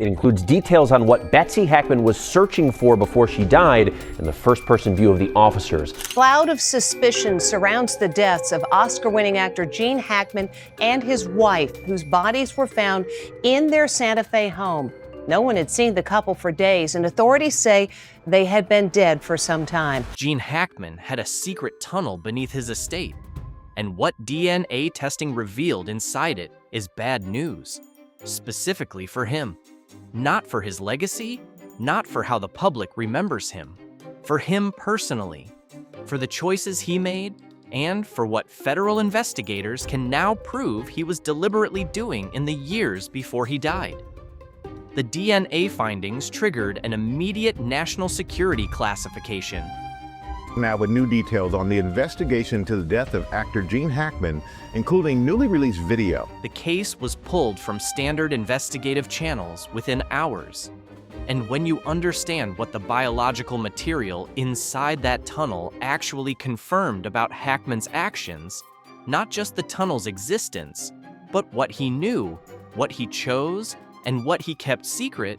It includes details on what Betsy Hackman was searching for before she died and the first-person view of the officers. Cloud of suspicion surrounds the deaths of Oscar-winning actor Gene Hackman and his wife, whose bodies were found in their Santa Fe home. No one had seen the couple for days, and authorities say they had been dead for some time. Gene Hackman had a secret tunnel beneath his estate, and what DNA testing revealed inside it is bad news, specifically for him. Not for his legacy, not for how the public remembers him, for him personally, for the choices he made, and for what federal investigators can now prove he was deliberately doing in the years before he died. The DNA findings triggered an immediate national security classification. Now with new details on the investigation into the death of actor Gene Hackman, including newly released video. The case was pulled from standard investigative channels within hours. And when you understand what the biological material inside that tunnel actually confirmed about Hackman's actions, not just the tunnel's existence, but what he knew, what he chose, and what he kept secret,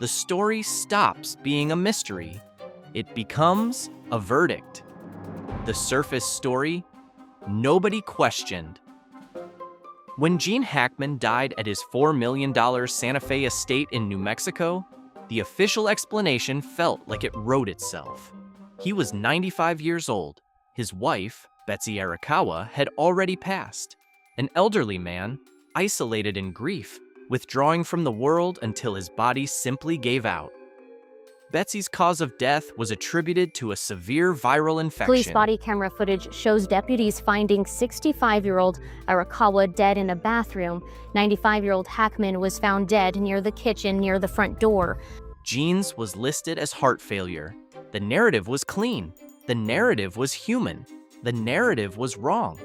the story stops being a mystery. It becomes a verdict. The surface story, nobody questioned. When Gene Hackman died at his $4 million Santa Fe estate in New Mexico, the official explanation felt like it wrote itself. He was 95 years old. His wife, Betsy Arakawa, had already passed. An elderly man, isolated in grief, withdrawing from the world until his body simply gave out. Betsy's cause of death was attributed to a severe viral infection. Police body camera footage shows deputies finding 65-year-old Arakawa dead in a bathroom. 95-year-old Hackman was found dead near the kitchen near the front door. Gene's was listed as heart failure. The narrative was clean. The narrative was human. The narrative was wrong.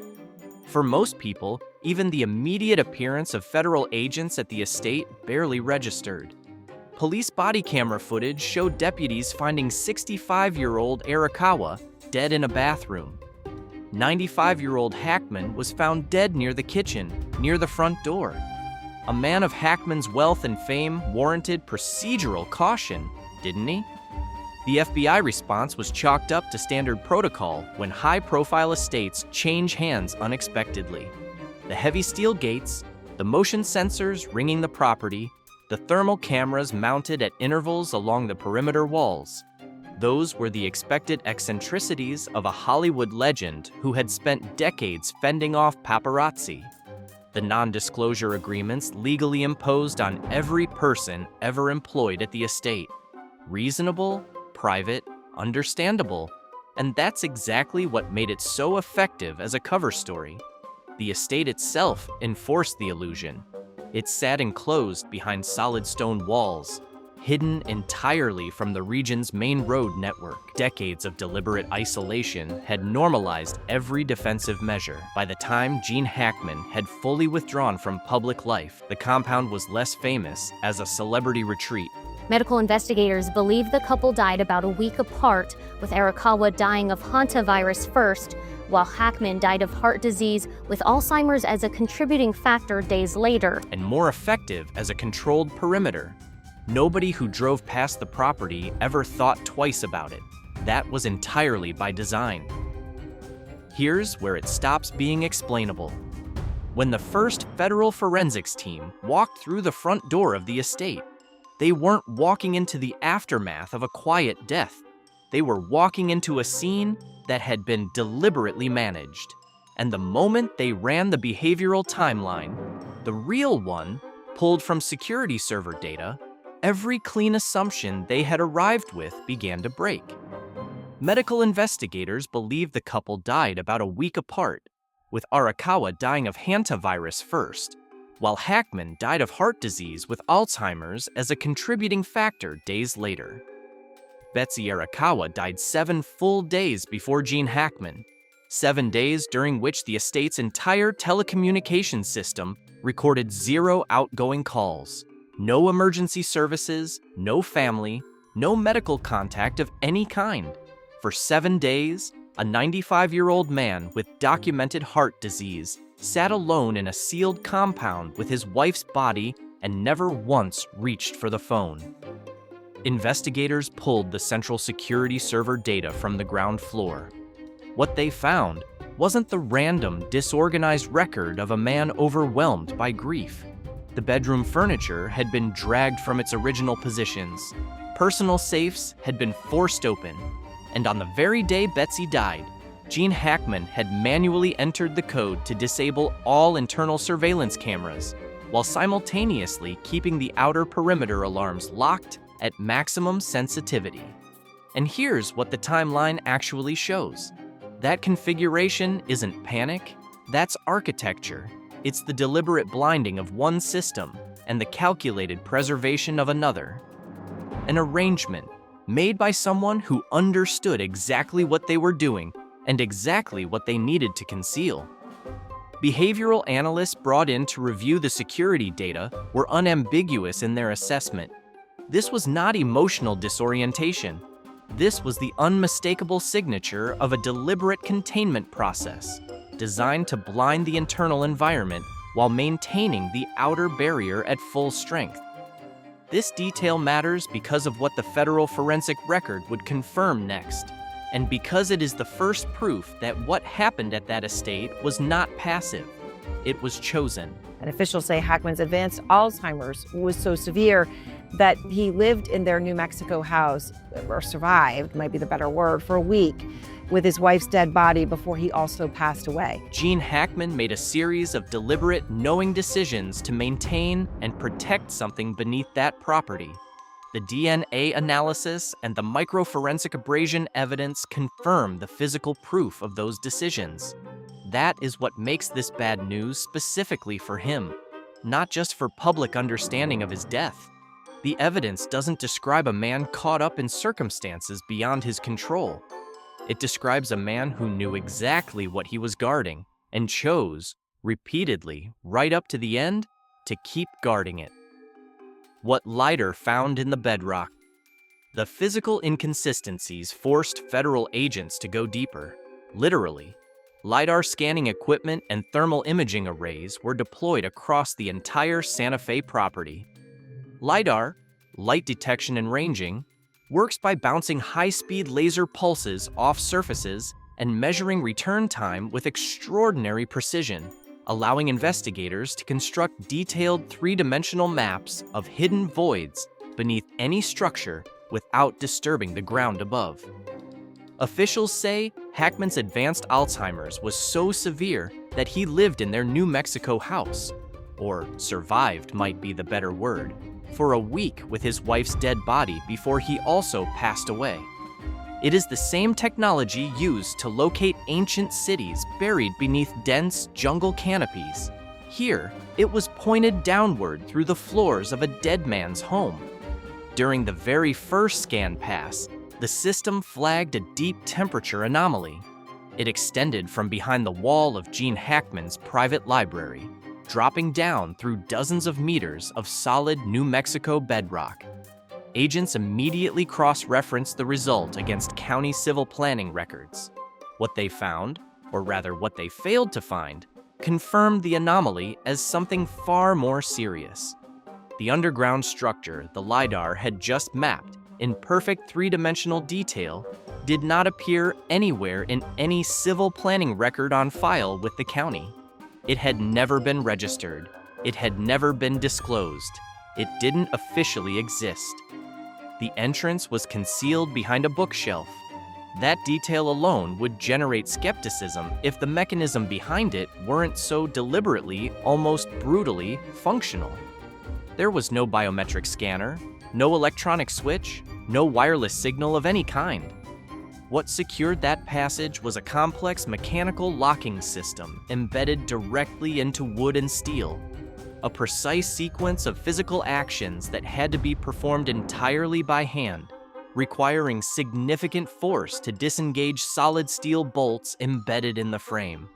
For most people, even the immediate appearance of federal agents at the estate barely registered. Police body camera footage showed deputies finding 65-year-old Arakawa dead in a bathroom. 95-year-old Hackman was found dead near the kitchen, near the front door. A man of Hackman's wealth and fame warranted procedural caution, didn't he? The FBI response was chalked up to standard protocol when high-profile estates change hands unexpectedly. The heavy steel gates, the motion sensors ringing the property, the thermal cameras mounted at intervals along the perimeter walls. Those were the expected eccentricities of a Hollywood legend who had spent decades fending off paparazzi. The non-disclosure agreements legally imposed on every person ever employed at the estate. Reasonable, private, understandable, and that's exactly what made it so effective as a cover story. The estate itself enforced the illusion. It sat enclosed behind solid stone walls, hidden entirely from the region's main road network. Decades of deliberate isolation had normalized every defensive measure. By the time Gene Hackman had fully withdrawn from public life, the compound was less famous as a celebrity retreat. Medical investigators believe the couple died about a week apart, with Arakawa dying of hantavirus first, while Hackman died of heart disease with Alzheimer's as a contributing factor days later. And more effective as a controlled perimeter. Nobody who drove past the property ever thought twice about it. That was entirely by design. Here's where it stops being explainable. When the first federal forensics team walked through the front door of the estate, they weren't walking into the aftermath of a quiet death. They were walking into a scene that had been deliberately managed. And the moment they ran the behavioral timeline, the real one, pulled from security server data, every clean assumption they had arrived with began to break. Medical investigators believed the couple died about a week apart, with Arakawa dying of hantavirus first, while Hackman died of heart disease with Alzheimer's as a contributing factor days later. Betsy Arakawa died 7 full days before Gene Hackman, 7 days during which the estate's entire telecommunications system recorded 0 outgoing calls, no emergency services, no family, no medical contact of any kind. For 7 days, a 95-year-old man with documented heart disease sat alone in a sealed compound with his wife's body and never once reached for the phone. Investigators pulled the central security server data from the ground floor. What they found wasn't the random, disorganized record of a man overwhelmed by grief. The bedroom furniture had been dragged from its original positions. Personal safes had been forced open. And on the very day Betsy died, Gene Hackman had manually entered the code to disable all internal surveillance cameras, while simultaneously keeping the outer perimeter alarms locked at maximum sensitivity. And here's what the timeline actually shows. That configuration isn't panic, that's architecture. It's the deliberate blinding of one system and the calculated preservation of another. An arrangement made by someone who understood exactly what they were doing and exactly what they needed to conceal. Behavioral analysts brought in to review the security data were unambiguous in their assessment. This was not emotional disorientation. This was the unmistakable signature of a deliberate containment process, designed to blind the internal environment while maintaining the outer barrier at full strength. This detail matters because of what the federal forensic record would confirm next, and because it is the first proof that what happened at that estate was not passive, it was chosen. And officials say Hackman's advanced Alzheimer's was so severe that he lived in their New Mexico house, or survived, might be the better word, for a week with his wife's dead body before he also passed away. Gene Hackman made a series of deliberate, knowing decisions to maintain and protect something beneath that property. The DNA analysis and the microforensic abrasion evidence confirm the physical proof of those decisions. That is what makes this bad news specifically for him, not just for public understanding of his death. The evidence doesn't describe a man caught up in circumstances beyond his control. It describes a man who knew exactly what he was guarding and chose, repeatedly, right up to the end, to keep guarding it. What LiDAR found in the bedrock. The physical inconsistencies forced federal agents to go deeper. Literally, LiDAR scanning equipment and thermal imaging arrays were deployed across the entire Santa Fe property. LiDAR, light detection and ranging, works by bouncing high-speed laser pulses off surfaces and measuring return time with extraordinary precision, allowing investigators to construct detailed three-dimensional maps of hidden voids beneath any structure without disturbing the ground above. Officials say Hackman's advanced Alzheimer's was so severe that he lived in their New Mexico house, or survived might be the better word, for a week with his wife's dead body before he also passed away. It is the same technology used to locate ancient cities buried beneath dense jungle canopies. Here, it was pointed downward through the floors of a dead man's home. During the very first scan pass, the system flagged a deep temperature anomaly. It extended from behind the wall of Gene Hackman's private library, dropping down through dozens of meters of solid New Mexico bedrock. Agents immediately cross-referenced the result against county civil planning records. What they found, or rather what they failed to find, confirmed the anomaly as something far more serious. The underground structure the LiDAR had just mapped in perfect three-dimensional detail did not appear anywhere in any civil planning record on file with the county. It had never been registered. It had never been disclosed. It didn't officially exist. The entrance was concealed behind a bookshelf. That detail alone would generate skepticism if the mechanism behind it weren't so deliberately, almost brutally, functional. There was no biometric scanner, no electronic switch, no wireless signal of any kind. What secured that passage was a complex mechanical locking system embedded directly into wood and steel. A precise sequence of physical actions that had to be performed entirely by hand, requiring significant force to disengage solid steel bolts embedded in the frame.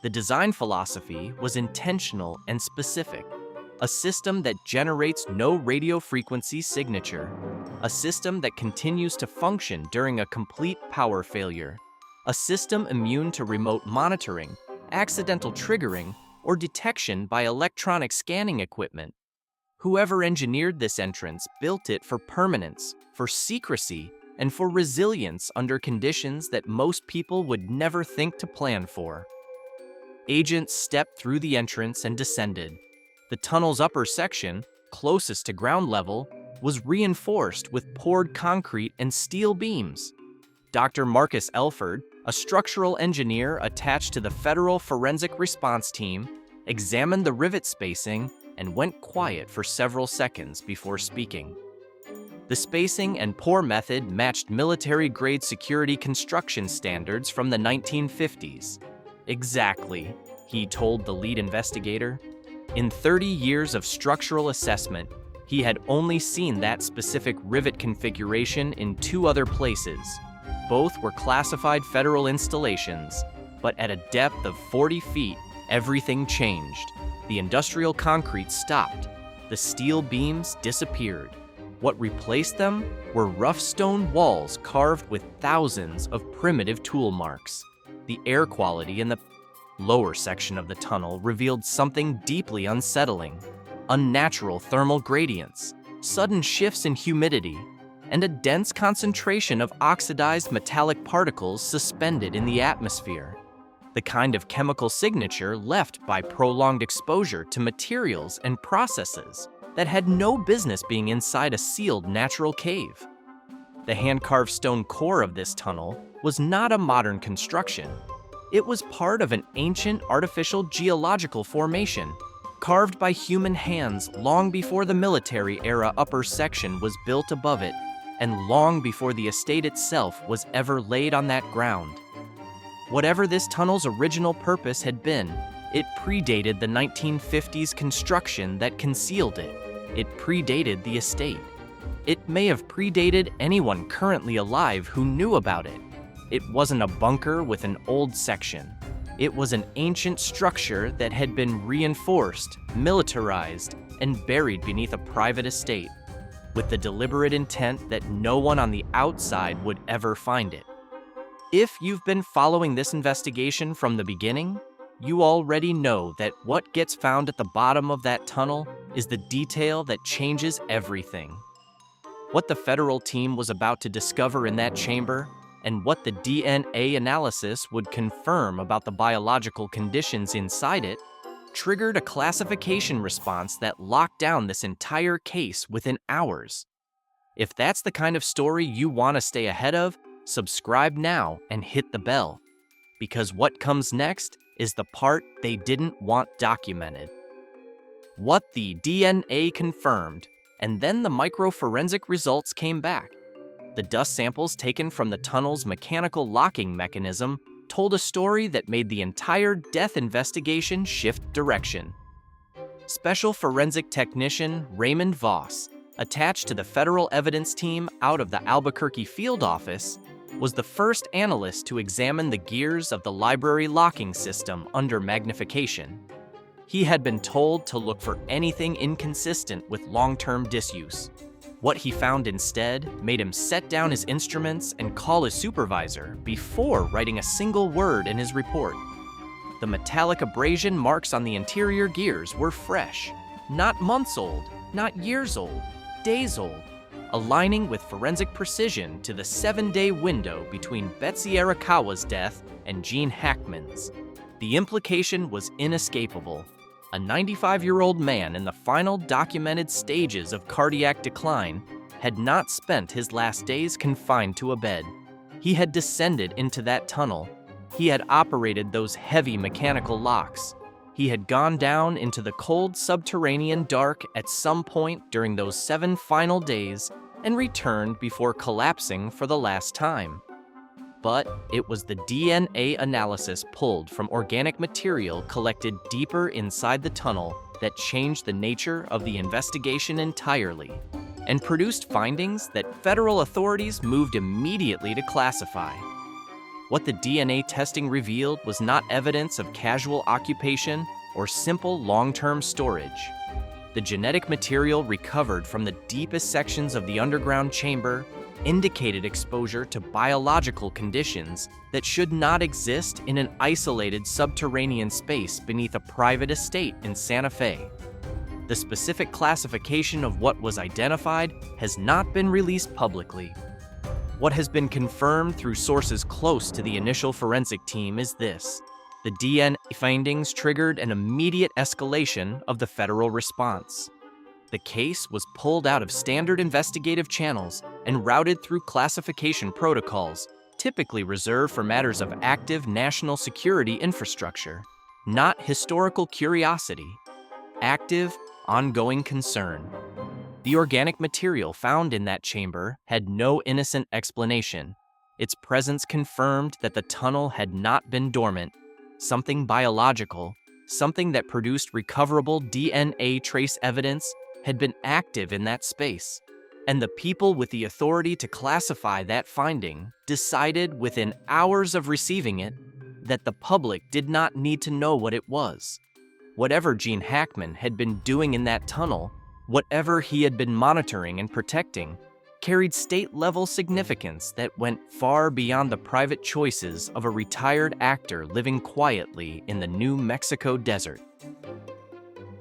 The design philosophy was intentional and specific. A system that generates no radio frequency signature. A system that continues to function during a complete power failure. A system immune to remote monitoring, accidental triggering, or detection by electronic scanning equipment. Whoever engineered this entrance built it for permanence, for secrecy, and for resilience under conditions that most people would never think to plan for. Agents stepped through the entrance and descended. The tunnel's upper section, closest to ground level, was reinforced with poured concrete and steel beams. Dr. Marcus Elford, a structural engineer attached to the Federal Forensic Response Team, examined the rivet spacing and went quiet for several seconds before speaking. The spacing and pour method matched military-grade security construction standards from the 1950s. Exactly, he told the lead investigator. In 30 years of structural assessment, he had only seen that specific rivet configuration in 2 other places. Both were classified federal installations, but at a depth of 40 feet, everything changed. The industrial concrete stopped. The steel beams disappeared. What replaced them were rough stone walls carved with thousands of primitive tool marks. The air quality in the lower section of the tunnel revealed something deeply unsettling: unnatural thermal gradients, sudden shifts in humidity, and a dense concentration of oxidized metallic particles suspended in the atmosphere. The kind of chemical signature left by prolonged exposure to materials and processes that had no business being inside a sealed natural cave. The hand-carved stone core of this tunnel was not a modern construction. It was part of an ancient artificial geological formation, carved by human hands long before the military-era upper section was built above it, and long before the estate itself was ever laid on that ground. Whatever this tunnel's original purpose had been, it predated the 1950s construction that concealed it. It predated the estate. It may have predated anyone currently alive who knew about it. It wasn't a bunker with an old section. It was an ancient structure that had been reinforced, militarized, and buried beneath a private estate, with the deliberate intent that no one on the outside would ever find it. If you've been following this investigation from the beginning, you already know that what gets found at the bottom of that tunnel is the detail that changes everything. What the federal team was about to discover in that chamber, and what the DNA analysis would confirm about the biological conditions inside it, triggered a classification response that locked down this entire case within hours. If that's the kind of story you want to stay ahead of, subscribe now and hit the bell, because what comes next is the part they didn't want documented. What the DNA confirmed, and then the microforensic results came back. The dust samples taken from the tunnel's mechanical locking mechanism told a story that made the entire death investigation shift direction. Special forensic technician Raymond Voss, attached to the federal evidence team out of the Albuquerque field office, was the first analyst to examine the gears of the library locking system under magnification. He had been told to look for anything inconsistent with long-term disuse. What he found instead made him set down his instruments and call his supervisor before writing a single word in his report. The metallic abrasion marks on the interior gears were fresh, not months old, not years old, days old, aligning with forensic precision to the 7-day window between Betsy Arakawa's death and Gene Hackman's. The implication was inescapable. A 95-year-old man in the final documented stages of cardiac decline had not spent his last days confined to a bed. He had descended into that tunnel. He had operated those heavy mechanical locks. He had gone down into the cold subterranean dark at some point during those 7 final days and returned before collapsing for the last time. But it was the DNA analysis pulled from organic material collected deeper inside the tunnel that changed the nature of the investigation entirely and produced findings that federal authorities moved immediately to classify. What the DNA testing revealed was not evidence of casual occupation or simple long-term storage. The genetic material recovered from the deepest sections of the underground chamber indicated exposure to biological conditions that should not exist in an isolated subterranean space beneath a private estate in Santa Fe. The specific classification of what was identified has not been released publicly. What has been confirmed through sources close to the initial forensic team is this: the DNA findings triggered an immediate escalation of the federal response. The case was pulled out of standard investigative channels and routed through classification protocols, typically reserved for matters of active national security infrastructure, not historical curiosity. Active, ongoing concern. The organic material found in that chamber had no innocent explanation. Its presence confirmed that the tunnel had not been dormant. Something biological, something that produced recoverable DNA trace evidence, had been active in that space. And the people with the authority to classify that finding decided within hours of receiving it that the public did not need to know what it was. Whatever Gene Hackman had been doing in that tunnel, whatever he had been monitoring and protecting, carried state-level significance that went far beyond the private choices of a retired actor living quietly in the New Mexico desert.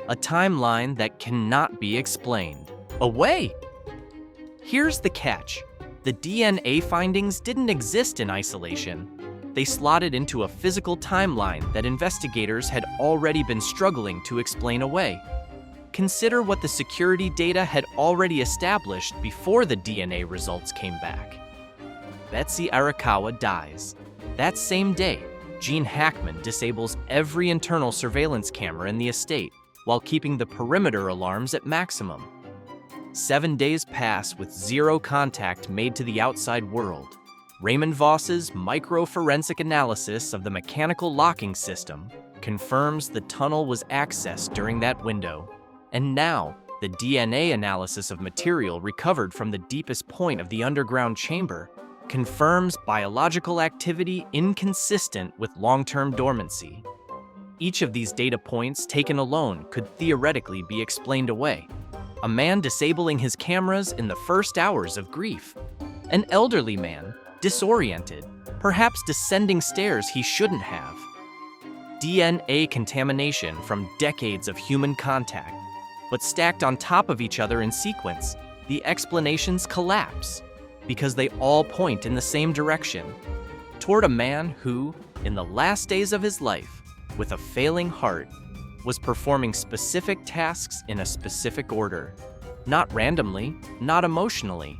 A timeline that cannot be explained. Away! Here's the catch. The DNA findings didn't exist in isolation. They slotted into a physical timeline that investigators had already been struggling to explain away. Consider what the security data had already established before the DNA results came back. Betsy Arakawa dies. That same day, Gene Hackman disables every internal surveillance camera in the estate while keeping the perimeter alarms at maximum. 7 days pass with zero contact made to the outside world. Raymond Voss's micro-forensic analysis of the mechanical locking system confirms the tunnel was accessed during that window. And now, the DNA analysis of material recovered from the deepest point of the underground chamber confirms biological activity inconsistent with long-term dormancy. Each of these data points taken alone could theoretically be explained away. A man disabling his cameras in the first hours of grief. An elderly man, disoriented, perhaps descending stairs he shouldn't have. DNA contamination from decades of human contact. But stacked on top of each other in sequence, the explanations collapse because they all point in the same direction, toward a man who, in the last days of his life, with a failing heart, was performing specific tasks in a specific order, not randomly, not emotionally,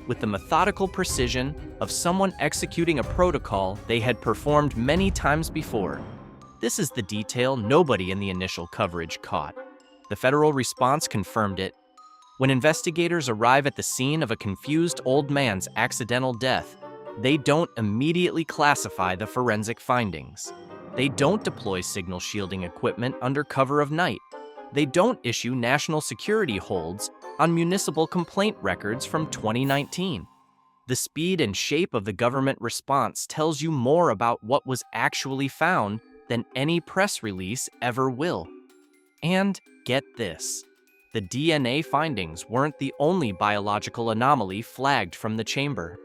with the methodical precision of someone executing a protocol they had performed many times before. This is the detail nobody in the initial coverage caught. The federal response confirmed it. When investigators arrive at the scene of a confused old man's accidental death, they don't immediately classify the forensic findings. They don't deploy signal shielding equipment under cover of night. They don't issue national security holds on municipal complaint records from 2019. The speed and shape of the government response tells you more about what was actually found than any press release ever will. And get this, the DNA findings weren't the only biological anomaly flagged from the chamber.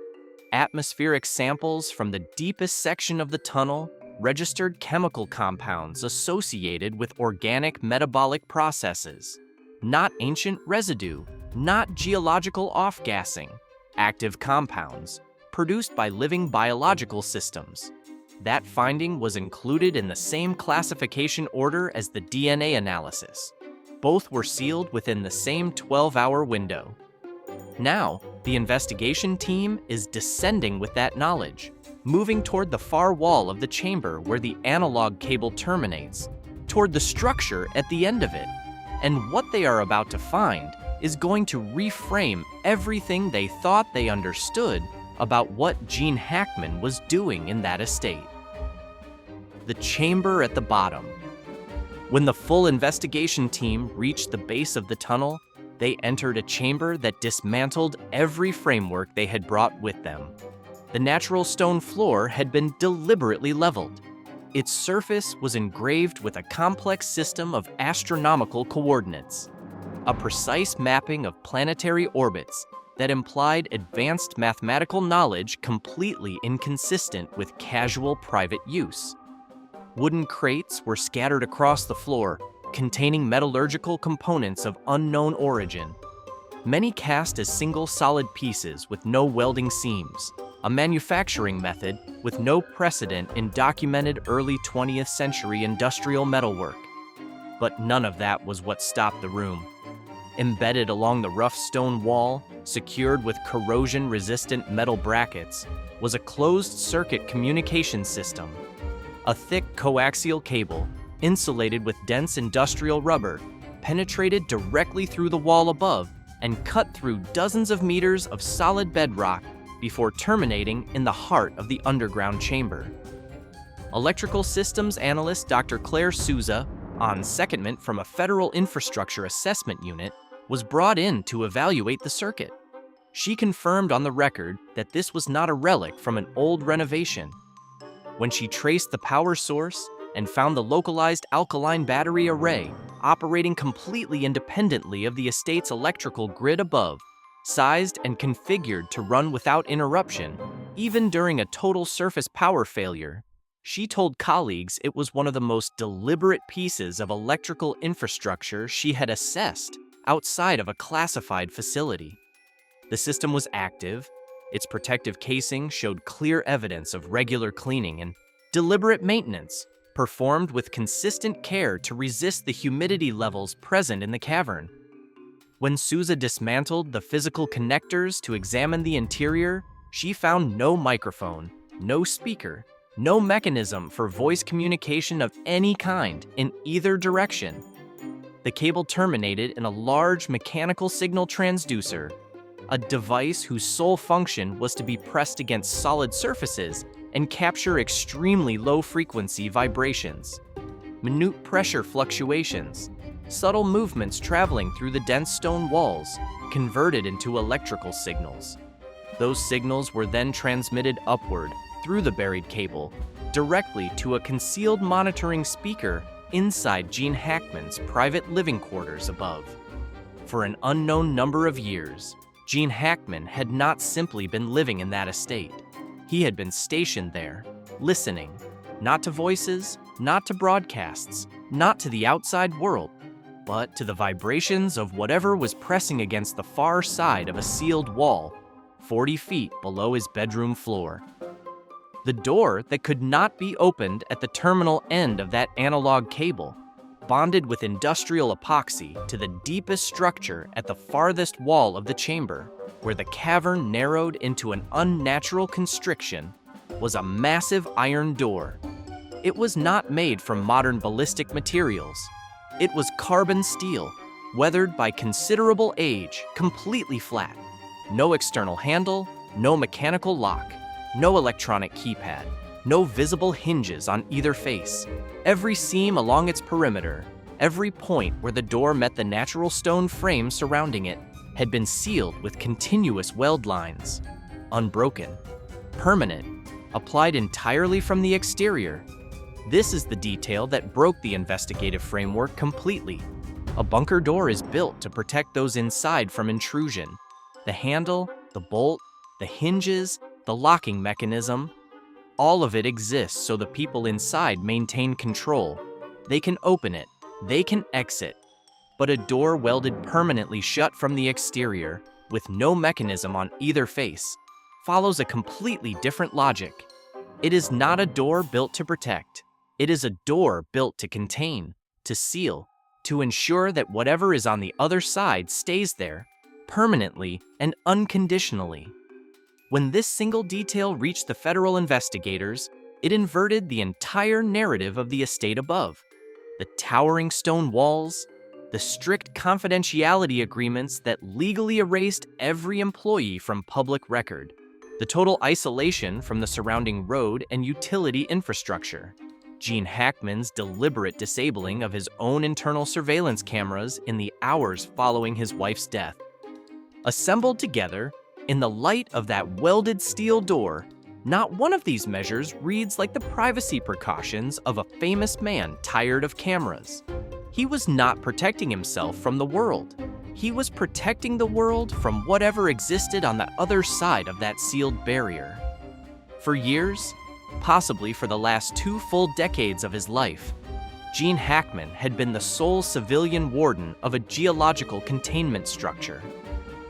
Atmospheric samples from the deepest section of the tunnel registered chemical compounds associated with organic metabolic processes. Not ancient residue, not geological off-gassing, active compounds produced by living biological systems. That finding was included in the same classification order as the DNA analysis. Both were sealed within the same 12-hour window. Now, the investigation team is descending with that knowledge, moving toward the far wall of the chamber where the analog cable terminates, toward the structure at the end of it. And what they are about to find is going to reframe everything they thought they understood about what Gene Hackman was doing in that estate. The chamber at the bottom. When the full investigation team reached the base of the tunnel, they entered a chamber that dismantled every framework they had brought with them. The natural stone floor had been deliberately leveled. Its surface was engraved with a complex system of astronomical coordinates, a precise mapping of planetary orbits that implied advanced mathematical knowledge completely inconsistent with casual private use. Wooden crates were scattered across the floor, containing metallurgical components of unknown origin. Many cast as single solid pieces with no welding seams, a manufacturing method with no precedent in documented early 20th century industrial metalwork. But none of that was what stopped the room. Embedded along the rough stone wall, secured with corrosion-resistant metal brackets, was a closed-circuit communication system. A thick coaxial cable, insulated with dense industrial rubber, penetrated directly through the wall above and cut through dozens of meters of solid bedrock before terminating in the heart of the underground chamber. Electrical systems analyst Dr. Claire Souza, on secondment from a federal infrastructure assessment unit, was brought in to evaluate the circuit. She confirmed on the record that this was not a relic from an old renovation. When she traced the power source and found the localized alkaline battery array operating completely independently of the estate's electrical grid above, sized and configured to run without interruption, even during a total surface power failure, she told colleagues it was one of the most deliberate pieces of electrical infrastructure she had assessed outside of a classified facility. The system was active, its protective casing showed clear evidence of regular cleaning and deliberate maintenance, performed with consistent care to resist the humidity levels present in the cavern. When Souza dismantled the physical connectors to examine the interior, she found no microphone, no speaker, no mechanism for voice communication of any kind in either direction. The cable terminated in a large mechanical signal transducer, a device whose sole function was to be pressed against solid surfaces and capture extremely low-frequency vibrations, minute pressure fluctuations, subtle movements traveling through the dense stone walls, converted into electrical signals. Those signals were then transmitted upward through the buried cable, directly to a concealed monitoring speaker inside Gene Hackman's private living quarters above. For an unknown number of years, Gene Hackman had not simply been living in that estate. He had been stationed there, listening, not to voices, not to broadcasts, not to the outside world, but to the vibrations of whatever was pressing against the far side of a sealed wall, 40 feet below his bedroom floor. The door that could not be opened at the terminal end of that analog cable, bonded with industrial epoxy to the deepest structure at the farthest wall of the chamber, where the cavern narrowed into an unnatural constriction, was a massive iron door. It was not made from modern ballistic materials. It was carbon steel, weathered by considerable age, completely flat. No external handle, no mechanical lock, no electronic keypad, no visible hinges on either face. Every seam along its perimeter, every point where the door met the natural stone frame surrounding it, had been sealed with continuous weld lines. Unbroken, permanent, applied entirely from the exterior. This is the detail that broke the investigative framework completely. A bunker door is built to protect those inside from intrusion. The handle, the bolt, the hinges, the locking mechanism, all of it exists so the people inside maintain control. They can open it, they can exit. But a door welded permanently shut from the exterior, with no mechanism on either face, follows a completely different logic. It is not a door built to protect. It is a door built to contain, to seal, to ensure that whatever is on the other side stays there, permanently and unconditionally. When this single detail reached the federal investigators, it inverted the entire narrative of the estate above. The towering stone walls, the strict confidentiality agreements that legally erased every employee from public record, the total isolation from the surrounding road and utility infrastructure, Gene Hackman's deliberate disabling of his own internal surveillance cameras in the hours following his wife's death. Assembled together, in the light of that welded steel door, not one of these measures reads like the privacy precautions of a famous man tired of cameras. He was not protecting himself from the world. He was protecting the world from whatever existed on the other side of that sealed barrier. For years, possibly for the last 2 full decades of his life, Gene Hackman had been the sole civilian warden of a geological containment structure,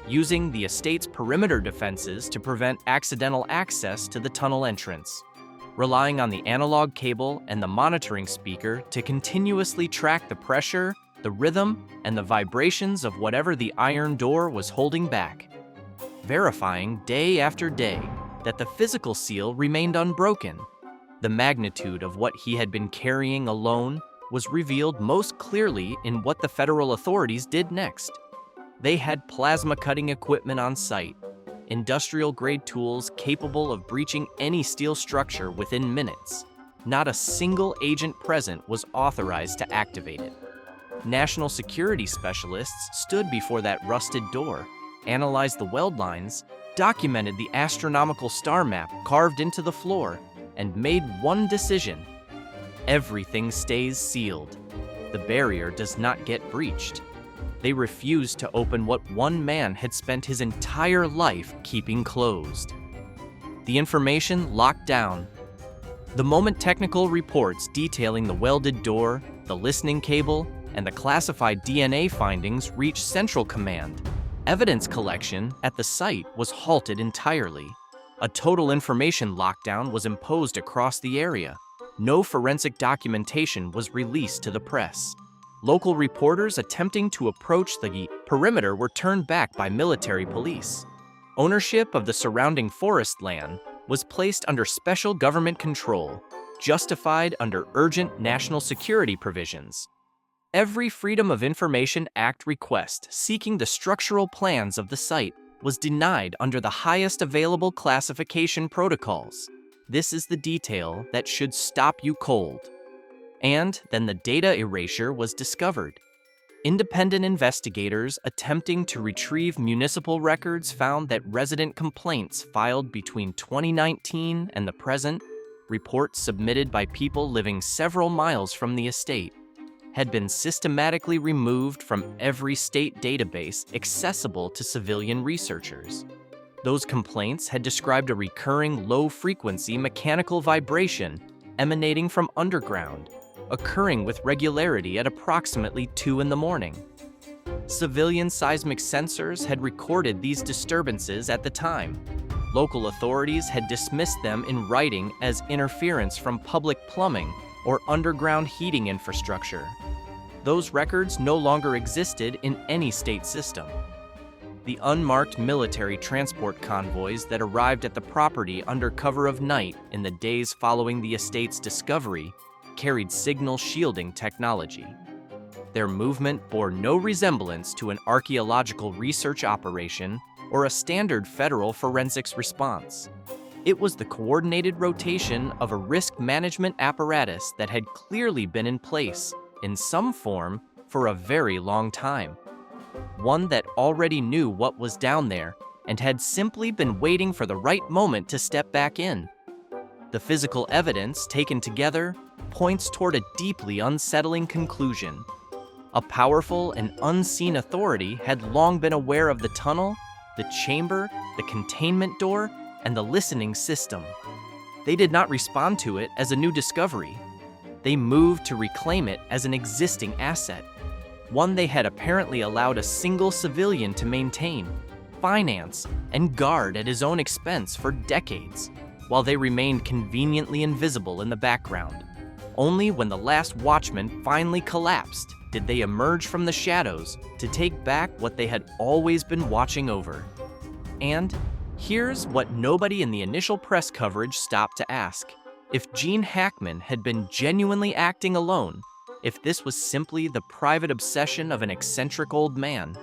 using the estate's perimeter defenses to prevent accidental access to the tunnel entrance, relying on the analog cable and the monitoring speaker to continuously track the pressure, the rhythm, and the vibrations of whatever the iron door was holding back, verifying day after day that the physical seal remained unbroken. The magnitude of what he had been carrying alone was revealed most clearly in what the federal authorities did next. They had plasma cutting equipment on site, industrial-grade tools capable of breaching any steel structure within minutes. Not a single agent present was authorized to activate it. National security specialists stood before that rusted door, analyzed the weld lines, documented the astronomical star map carved into the floor, and made one decision: everything stays sealed. The barrier does not get breached. They refused to open what one man had spent his entire life keeping closed. The information locked down. The moment technical reports detailing the welded door, the listening cable, and the classified DNA findings reached Central Command, evidence collection at the site was halted entirely. A total information lockdown was imposed across the area. No forensic documentation was released to the press. Local reporters attempting to approach the perimeter were turned back by military police. Ownership of the surrounding forest land was placed under special government control, justified under urgent national security provisions. Every Freedom of Information Act request seeking the structural plans of the site was denied under the highest available classification protocols. This is the detail that should stop you cold. And then the data erasure was discovered. Independent investigators attempting to retrieve municipal records found that resident complaints filed between 2019 and the present, reports submitted by people living several miles from the estate, had been systematically removed from every state database accessible to civilian researchers. Those complaints had described a recurring low-frequency mechanical vibration emanating from underground, occurring with regularity at approximately 2 a.m. Civilian seismic sensors had recorded these disturbances at the time. Local authorities had dismissed them in writing as interference from public plumbing or underground heating infrastructure. Those records no longer existed in any state system. The unmarked military transport convoys that arrived at the property under cover of night in the days following the estate's discovery carried signal shielding technology. Their movement bore no resemblance to an archaeological research operation or a standard federal forensics response. It was the coordinated rotation of a risk management apparatus that had clearly been in place, in some form, for a very long time. One that already knew what was down there and had simply been waiting for the right moment to step back in. The physical evidence, taken together, points toward a deeply unsettling conclusion. A powerful and unseen authority had long been aware of the tunnel, the chamber, the containment door, and the listening system. They did not respond to it as a new discovery. They moved to reclaim it as an existing asset, one they had apparently allowed a single civilian to maintain, finance, and guard at his own expense for decades, while they remained conveniently invisible in the background. Only when the last watchman finally collapsed did they emerge from the shadows to take back what they had always been watching over. And here's what nobody in the initial press coverage stopped to ask. If Gene Hackman had been genuinely acting alone, if this was simply the private obsession of an eccentric old man,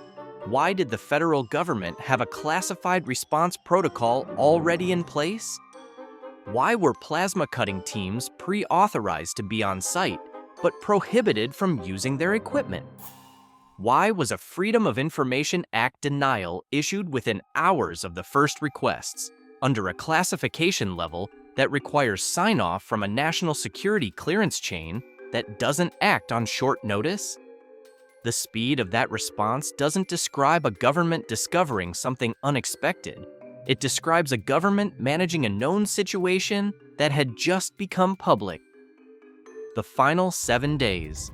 why did the federal government have a classified response protocol already in place? Why were plasma cutting teams pre-authorized to be on site, but prohibited from using their equipment? Why was a Freedom of Information Act denial issued within hours of the first requests, under a classification level that requires sign-off from a national security clearance chain that doesn't act on short notice? The speed of that response doesn't describe a government discovering something unexpected. It describes a government managing a known situation that had just become public. The final 7 days.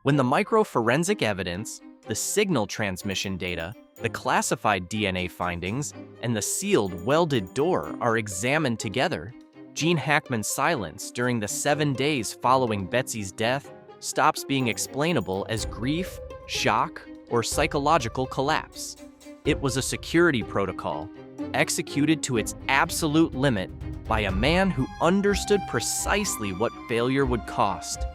When the microforensic evidence, the signal transmission data, the classified DNA findings, and the sealed, welded door are examined together, Gene Hackman's silence during the 7 days following Betsy's death stops being explainable as grief, shock, or psychological collapse. It was a security protocol, executed to its absolute limit by a man who understood precisely what failure would cost.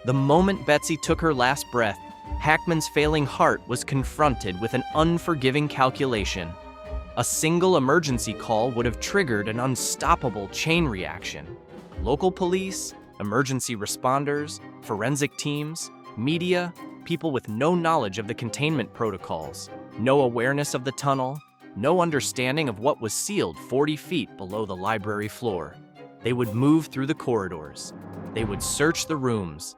The moment Betsy took her last breath, Hackman's failing heart was confronted with an unforgiving calculation. A single emergency call would have triggered an unstoppable chain reaction. Local police, emergency responders, forensic teams, media, people with no knowledge of the containment protocols, no awareness of the tunnel, no understanding of what was sealed 40 feet below the library floor. They would move through the corridors. They would search the rooms.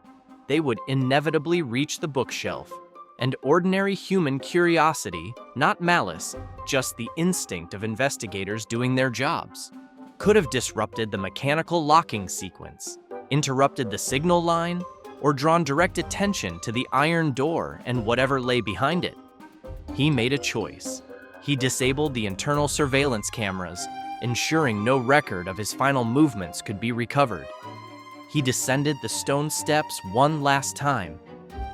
They would inevitably reach the bookshelf. And ordinary human curiosity, not malice, just the instinct of investigators doing their jobs, could have disrupted the mechanical locking sequence, interrupted the signal line, or drawn direct attention to the iron door and whatever lay behind it. He made a choice. He disabled the internal surveillance cameras, ensuring no record of his final movements could be recovered. He descended the stone steps one last time.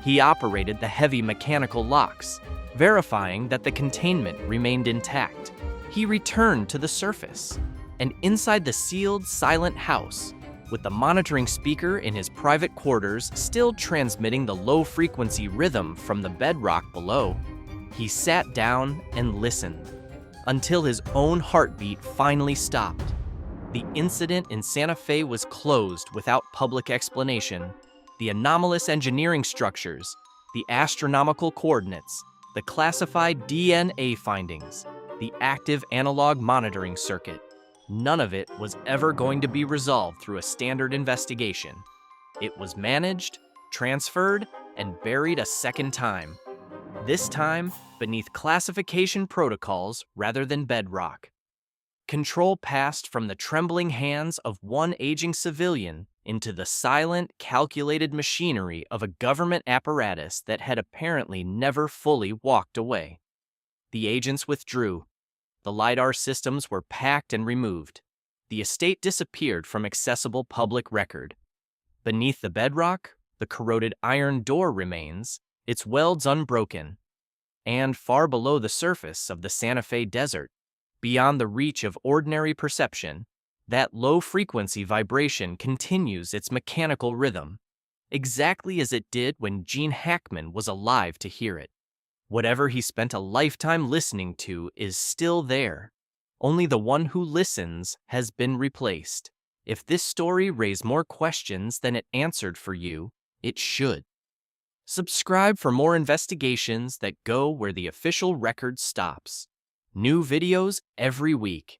He operated the heavy mechanical locks, verifying that the containment remained intact. He returned to the surface, and inside the sealed, silent house, with the monitoring speaker in his private quarters still transmitting the low-frequency rhythm from the bedrock below, he sat down and listened until his own heartbeat finally stopped. The incident in Santa Fe was closed without public explanation. The anomalous engineering structures, the astronomical coordinates, the classified DNA findings, the active analog monitoring circuit, none of it was ever going to be resolved through a standard investigation. It was managed, transferred, and buried a second time. This time, beneath classification protocols rather than bedrock. Control passed from the trembling hands of one aging civilian into the silent, calculated machinery of a government apparatus that had apparently never fully walked away. The agents withdrew. The LiDAR systems were packed and removed. The estate disappeared from accessible public record. Beneath the bedrock, the corroded iron door remains, its welds unbroken. And far below the surface of the Santa Fe desert, beyond the reach of ordinary perception, that low-frequency vibration continues its mechanical rhythm, exactly as it did when Gene Hackman was alive to hear it. Whatever he spent a lifetime listening to is still there. Only the one who listens has been replaced. If this story raised more questions than it answered for you, it should. Subscribe for more investigations that go where the official record stops. New videos every week.